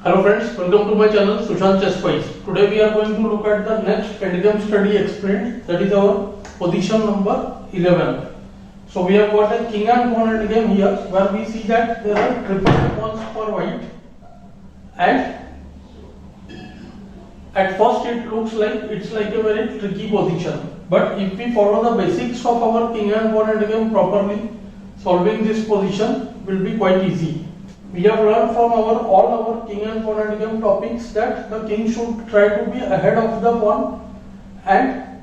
Hello friends, welcome to my channel Sushant Chess Spice. Today we are going to look at the next endgame study experiment, that is our position number 11. So we have got a king and pawn endgame here where we see that there are triple pawns for white, and at first it looks like it's like a very tricky position, but if we follow the basics of our king and pawn endgame properly, solving this position will be quite easy. We have learned from all our king and pawn endgame topics that the king should try to be ahead of the pawn and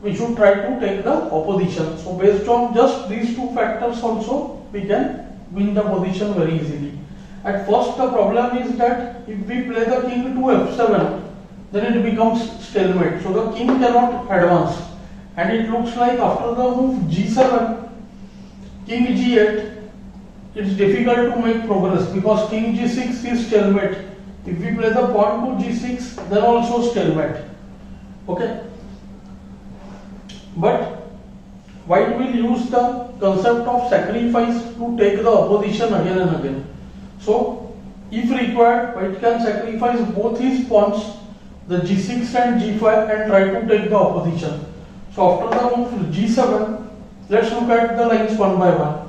we should try to take the opposition. So based on just these two factors also we can win the position very easily. At first the problem is that if we play the king to f7, then it becomes stalemate. So the king cannot advance, and it looks like after the move g7, king g8, it's difficult to make progress because king g6 is stalemate. If we play the pawn to g6, then also stalemate. Okay. But white will use the concept of sacrifice to take the opposition again and again. So if required, white can sacrifice both his pawns, the g6 and g5, and try to take the opposition. So after the move g7, let's look at the lines one by one.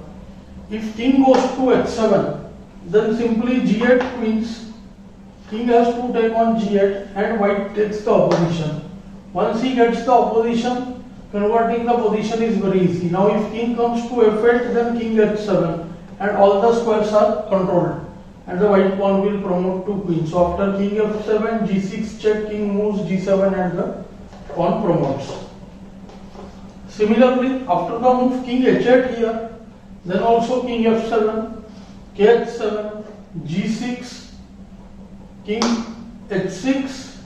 If king goes to h7, then simply g8 queens, king has to take on g8 and white takes the opposition. Once he gets the opposition, converting the position is very easy. Now if king comes to f8, then king h7, and all the squares are controlled, and the white pawn will promote to queen. So after king f7, g6 check, king moves g7 and the pawn promotes. Similarly, after the move king h8 here, then also king f7, kh7, g6, king h6,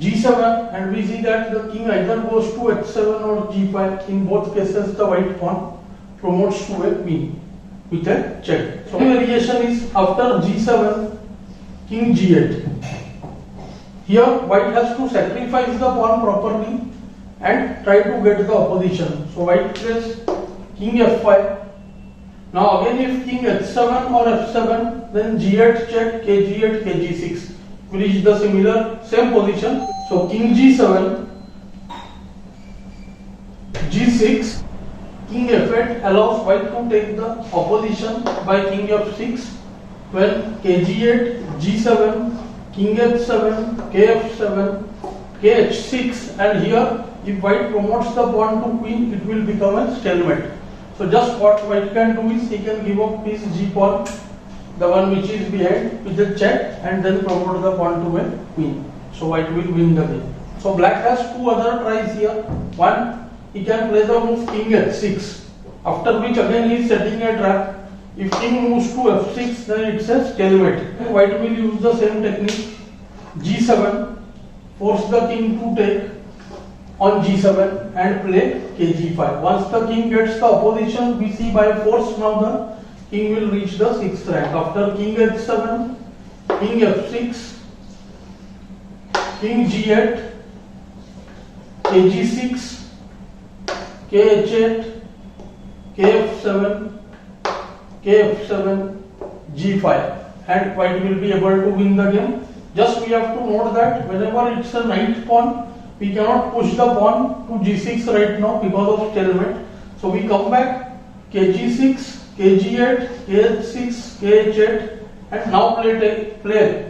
g7, and we see that the king either goes to h7 or g5. In both cases the white pawn promotes to a queen with a check. So the variation is after g7, king g8. Here white has to sacrifice the pawn properly and try to get the opposition. So white plays king f5. Now again if king h7 or f7, then g8 check, kg8, kg6. We reach the same position. So king g7, g6, king f8 allows white to take the opposition by king f6. When kg8, g7, king h7, kf7, kh6, and here if white promotes the pawn to queen, it will become a stalemate. So just what white can do is he can give up his g pawn, the one which is behind, with a check, and then promote the pawn to a queen. So white will win the game. So black has two other tries here. One, he can play the move king h6, after which again he is setting a trap. If king moves to f6, then it's a stalemate. White will use the same technique, g7, force the king to take on g7 and play kg5. Once the king gets the opposition, we see by force now the king will reach the 6th rank. After king h7, king f6, king g8, kg6, kh8, kf7, kf7, g5, and white will be able to win the game. Just we have to note that whenever it's a knight pawn, we cannot push the pawn to g6 right now because of stalemate. So we come back kg6, kg8, kh6, kh8, and now play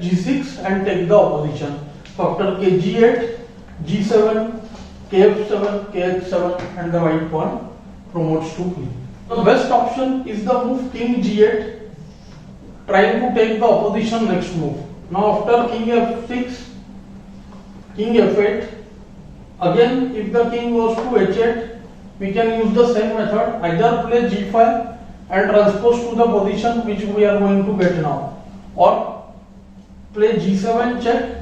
g6 and take the opposition. So after kg8, g7, kf7, kh7, and the white pawn promotes to queen. The best option is the move king g8, trying to take the opposition next move. Now after king f6, king f8, again if the king goes to h8, we can use the same method, either play g5 and transpose to the position which we are going to get now, or play g7 check,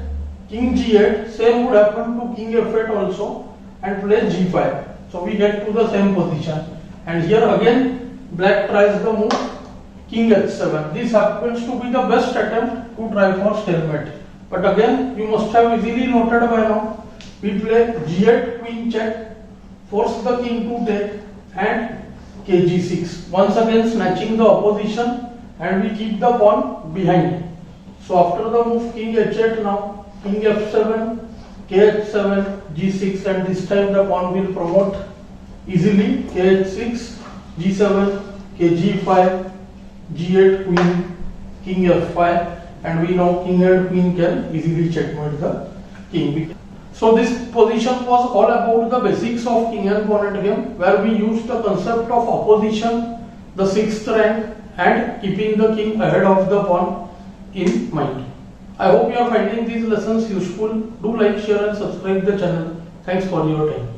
king g8, same would happen to king f8 also, and play g5. So we get to the same position, and here again black tries the move king h7. This happens to be the best attempt to try for stalemate, but again you must have easily noted by now, we play g8 queen check, force the king to take, and kg6, once again snatching the opposition and we keep the pawn behind. So after the move king h8 now, king f7, kh7, g6, and this time the pawn will promote easily, kh6, g7, kg5, g8 queen, king f5, and we know king and queen can easily checkmate the king. So this position was all about the basics of king and pawn endgame, where we used the concept of opposition, the sixth rank, and keeping the king ahead of the pawn in mind. I hope you are finding these lessons useful. Do like, share and subscribe the channel. Thanks for your time.